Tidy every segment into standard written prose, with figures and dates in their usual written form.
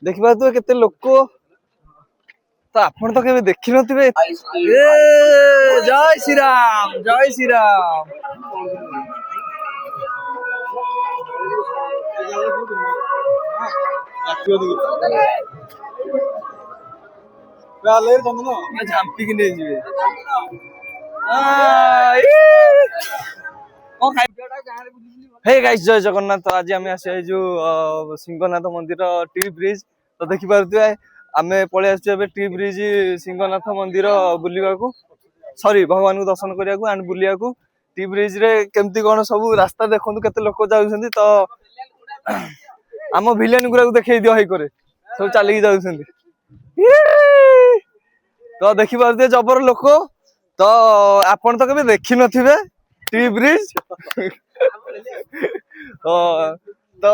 ଦେଖିପାରୁଥିବେ କେତେ ଲୋକ ତ ଆପଣ ତ କେବେ ଦେଖିନଥିବେ। ଜୟ ଶ୍ରୀରାମ ଜୟ ଶ୍ରୀରାମ। ଝାମ୍ପିକି ନେଇଯିବେ। हे गाइस जय जगन्नाथ। तो आज आम आस जो सिंहनाथ मंदिर टी ब्रिज तो देखिपे आम पलि आस टी ब्रिज सिंहनाथ मंदिर बुलवा सॉरी भगवान को दर्शन करने एंड बुलिया टी ब्रिज रे केमती कौन सब रास्ता देखो केते लोक जाऊँ तो आम भिलेन गुरा देखे दियो हेकरे सब चलिकी जाऊँ तो देखिपे जबर लोक तो आपण तो कभी देखी नथिबे टी ब्रिज तो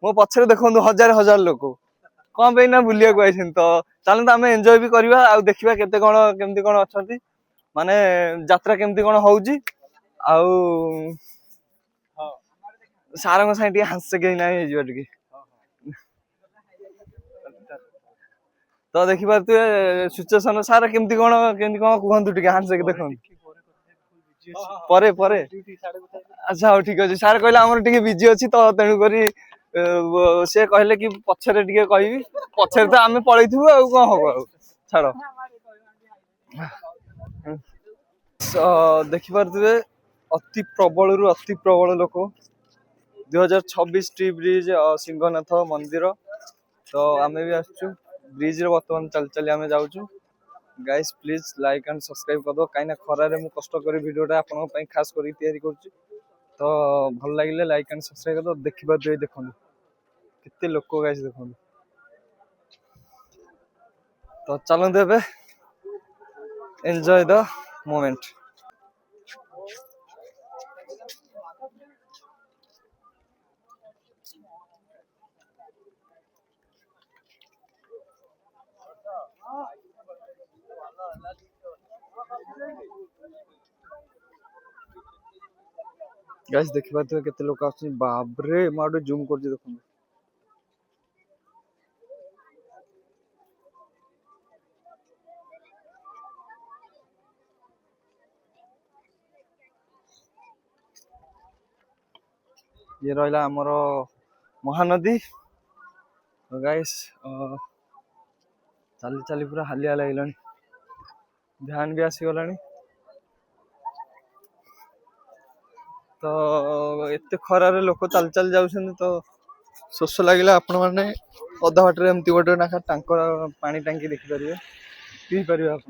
मो पछरे देखो हजार हजार लोक कौन पे ना बुलिया को आइछन तो चलते आम एंजॉय भी करवा आ देखा केते कौन केमती कौन अच्छा माने यात्रा केमती कौन होउची आउ सारा सागे हाथ के ना टे तो देखिपे सिचुएसन सारा केमती कौन कहतु टे हाथ से देख परे परे अच्छा हाँ ठीक अच्छे सार कहले आमर टे बिजी अच्छी तो तेणुक सी कहले कि पछरे टे कहि पछरे तो आम पलैथु आ कौन हम छाड़ देखिपे अति प्रबल रु अति प्रबल लोक 2026 टी ब्रिज सिंहनाथ मंदिर तो आम भी आसचु ब्रिज रे बर्तमान चल चली आम जाऊँ guys please like and subscribe कर दो कहीं खरारे मु कष्ट कर वीडियोटा आपन खास कर तैयारी कर तो भल लगे लाइक एंड सब्सक्राइब कर दो देखिए देखो कितने लोक गाइस देखो तो चलते एबे एंजॉय द मोमेंट। गाइस देखि पाते केते लोक आछन बाबरे माडो जूम कर देखो ये रहा आमर महानदी तो गाइस चली चली पूरा हालिया लगे ध्यान भी आसीगला तो एते खरारे लोक चल चल जाऊँ तो शोष लगे आपण मैंने अधा बाटर एमती गोटे ना टांकर पानी टांकी देखिपारे पी पारे आप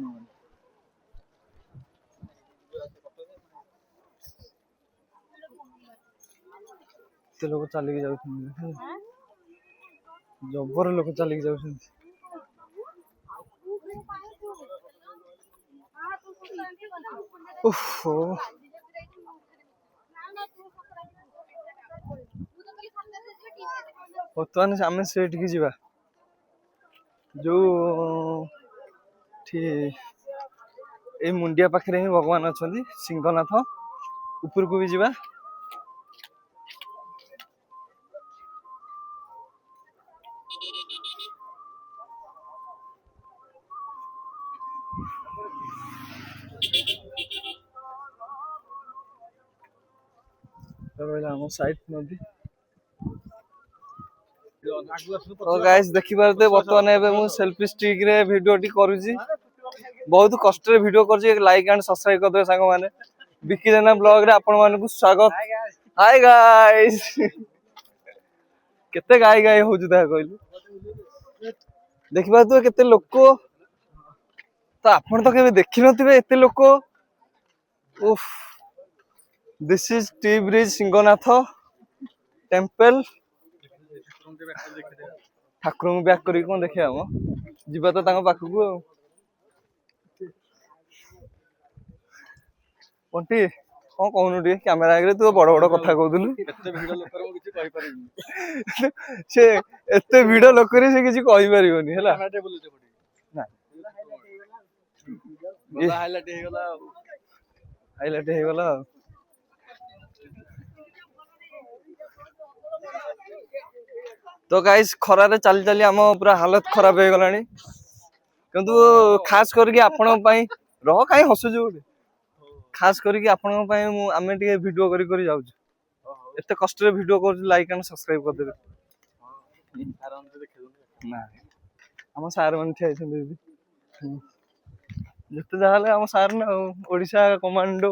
लोग चलिकी जाऊँ जबर लोक चलिकी जाऊँ बर्तमान आम से जा जो ए मुंडिया पाखे ही भगवान अच्छा सिंहनाथ ऊपर को भी जा साइड नदी तो गाइस देखि पारते बर्तमान एबे मु सेल्फी स्टिक रे वीडियो टी करूची बहुत कष्ट रे वीडियो करची लाइक एंड सब्सक्राइब कर दे संग माने विकी जेना ब्लॉग रे आपण माने को स्वागत। हाय गाइस केते गाय गाय होजु ता कहलु देखि पारते केते लोक तो आपण तो केबे देखि नथिबे एते लोक उफ this is T bridge Singhnath temple Thakur को बैक करी कौन देखिए हम जीवा तो पाखक पंटी कौन कहनु टे कैमेरा आगे तू बड़ बड़ कथा कहलु से एते भिड़ लोक से किसी कहि परिबनी हैला हाइलाइट हो गला तो गाइस खरारे चली चली आम पूरा हालत खराब हो गलानी किंतु खास करके आपण रह कहीं हसुଛୁ गोटे खास करके आपण आम वीडियो करी जाऊँ एत कष्ट वीडियो कर लाइक एंड सब्सक्राइब करदेवे ना आम सार मैंने ठिया जिते जहाँ आम सार ना ओडिशा कमांडो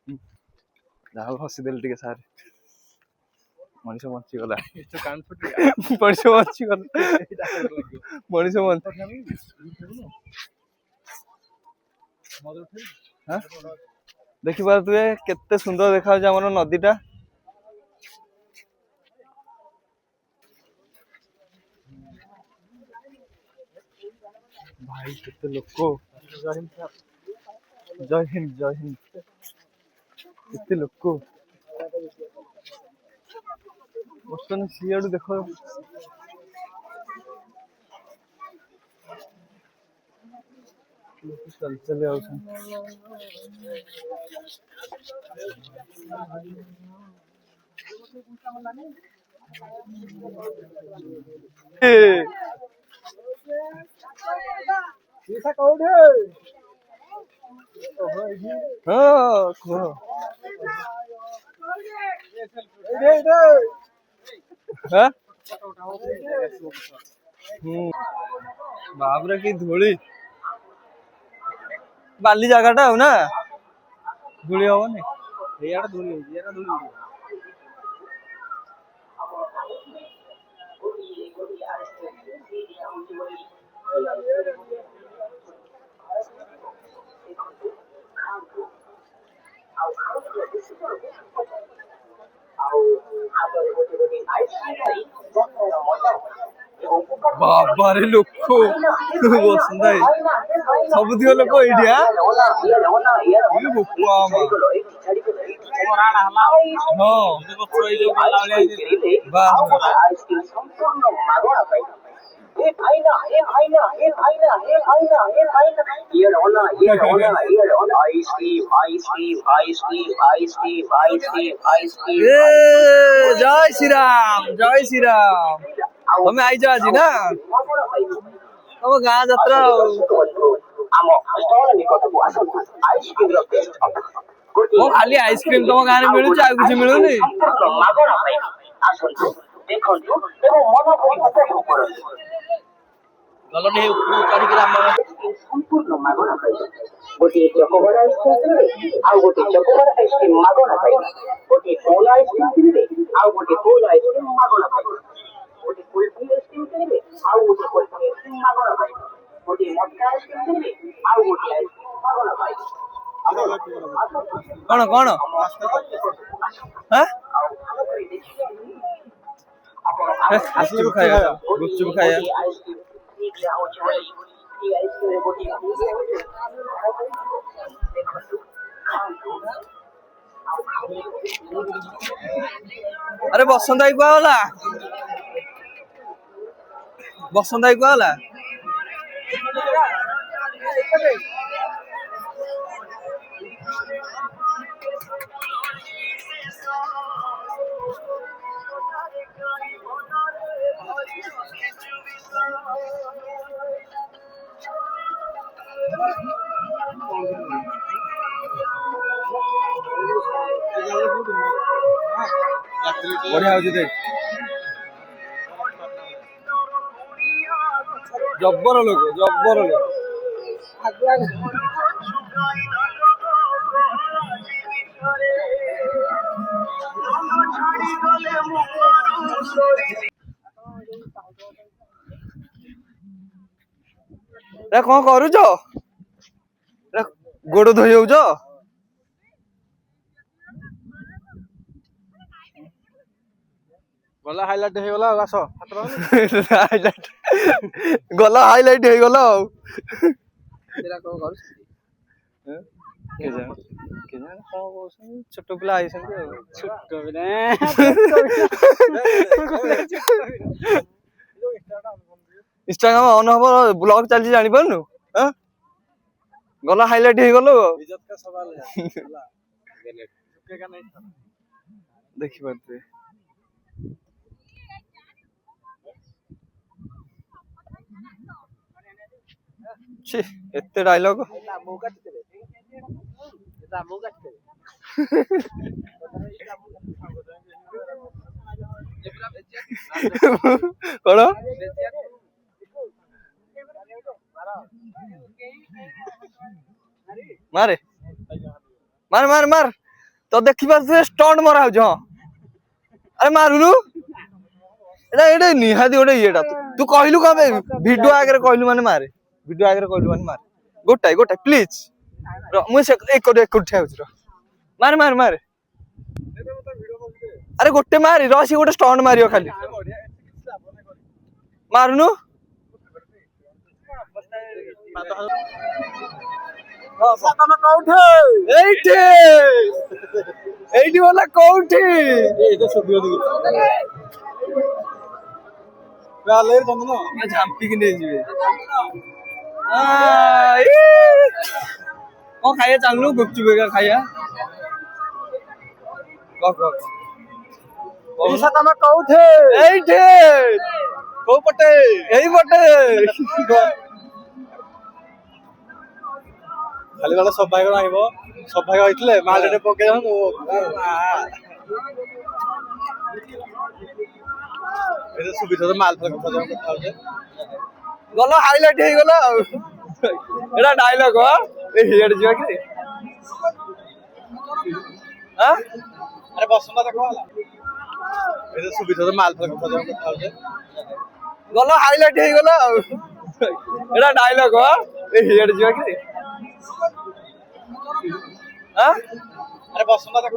जहाँ हसीदेले टे सार मनीष बंचीगला मनीष बंचीगला मनीष देखी पारे केते सुंदर देखा आम नदीटा भाई केते लोक जय हिंद केते लोक बर्तमान सीआडू देख चल चल बाबरे की धूली बाली जगह ना धूली हेनी बाबारे लोक बसंदा सबुद लोक जय श्री राम हमें आई जा आज ना तम गाँ जात्रा खाली आइसक्रीम तुम गाँव में मिलूँ आ किसी मिलूनी गोटे चकोबार आइसक्रीम आउ गोटे चकोबार आइसक्रीम मागणा गोटे कोल आइसक्रीम किनिबे आउ गोटे कोल आइसक्रीम मागणा गोटे कुल्फी आइसक्रीम किनिबे आउ गोटे कुल्फी आइसक्रीम मागणा गोटे मटका आइसक्रीम किनिबे आउ गोटे आइसक्रीम मागणा कौन कौन गुपचुप खाया अरे बसंत आई कुआला बढ़िया हो देख जब्बर लोग कौन करुच गोड़ धोई जाऊच गला हाइलाइट हो गला आस गला हाइलाइट हो गला छोट पिला इंस्टाग्राम ऑन हम ब्लॉग चलती जानी पारनु गला हाइलाइट हो गलो देखी पारे ଛି ଏତେ ଡାଇଲଗ କଣ ମାରେ ମାର ମାର ମାର ତ ଦେଖିପାରୁଥିବେ ଷ୍ଟଣ୍ଟ ମରା ହଉଛି ହଁ ଆରେ ମାରୁନୁ ଏଇଟା ଏଇଟା ନିହାତି ଗୋଟେ ଇଏଟା ତୁ କହିଲୁ କଣ ପାଇଁ ଭିଡିଓ ଆଗରେ କହିଲୁ ମାନେ ମାରେ ଭିଡିଓ ଆଗରେ କହିଲୁ ମାନେ ମାରେ ଗୋଟାଏ ଗୋଟାଏ ପ୍ଲିଜ ମୁଁ ସେ ଏକଟି ଠିଆ ହଉଛି ର ମାରେ ମାରେ ମାରେ ଆରେ ଗୋଟେ ମାରି ର ସିଏ ଗୋଟେ ଷ୍ଟଣ୍ଟ ମାରିବ ଖାଲି ମାରୁନୁ ଏଇଠି ଏଇଠି ବୋଲେ କୋଉଠି ଝାମ୍ପିକି ନେଇଯିବେ କଣ ଖାଇବା ଚାଲୁନୁ ଗୁପଚୁପ ଖାଇବା ତମେ କୋଉଠି ଏଇଠି କୋଉ ପଟେ ଏଇ ପଟେ ଖାଲି ଗଲେ ସୌଭାଗ୍ୟ ରହିବ ସୌଭାଗ୍ୟ ହେଇଥିଲେ ମାଲ ଟେ ପକେଇ ସୁବିଧା ମାଲ ଗଲ ହାଇଲାଇଟ ହେଇଗଲା ଆଉ ଏଇଟା ଡାଇଲଗ ଏଇଆଡେ ଯିବା କି ଆରେ ବସନ୍ତ ଦେଖ ସୁବିଧା ମାଲ ଗଲ ହାଇଲାଇଟ ହେଇଗଲା ଆଉ ଏଇଟା ଡାଇଲଗ ଏଇଆଡେ ଯିବା କି ଆରେ ବସନ୍ତ ଦେଖ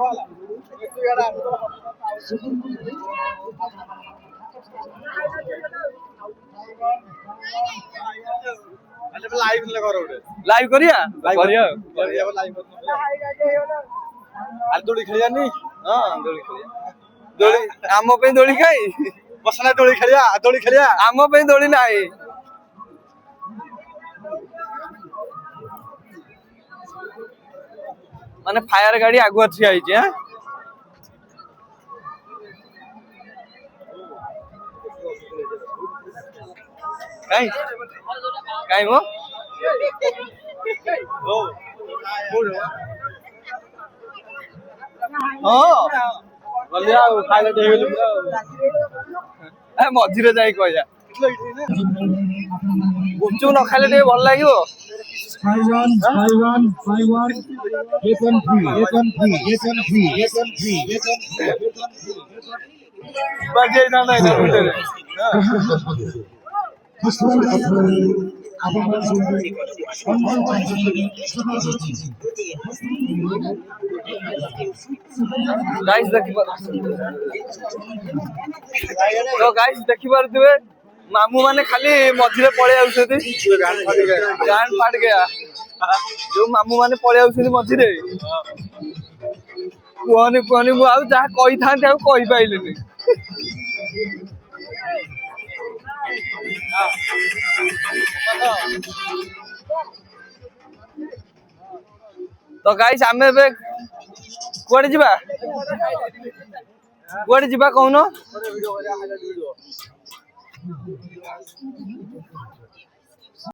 ଲାଇଭ କରିବା ଦୋଳି ଖେଳିବାନି ହଁ ଦୋଳି ଖେଳିବା ଦୋଳି ଆମ ପାଇଁ ଦୋଳି ଖାଇ ବସନା ଦୋଳି ଖେଳିବା ଆମ ପାଇଁ ଦୋଳି ନାହିଁ ମାନେ ଫାୟାର ଗାଡି ଆଗୁଆ ଠିଆ ହେଇଛି କାଇଁ କାଇଁ ମୋ ହଁ ଗଲି ଆଉ ଖାଇଲେ ହେଇଗଲି ପୁରା ମଝିରେ ଯାଇ କହିବା ଗୁପଚୁପ ନ ଖାଇଲେ ଟିକେ ଭଲ ଲାଗିବ ଦେଖିପାରୁଥିବେ ମାମୁ ମାନେ ଖାଲି ମଝିରେ ପଳେଇ ଯାଉଛନ୍ତି ଯୋଉ ମାମୁ ମାନେ ପଳେଇ ଯାଉଛନ୍ତି ମଝିରେ କୁହନି କୁହନି ମୁଁ ଆଉ ଯାହା କହିଥାନ୍ତି ଆଉ କହିପାଇଲିନି ତ ଗାଇସ୍ ଆମେ ଏବେ କୁଆଡେ ଯିବା କହୁନ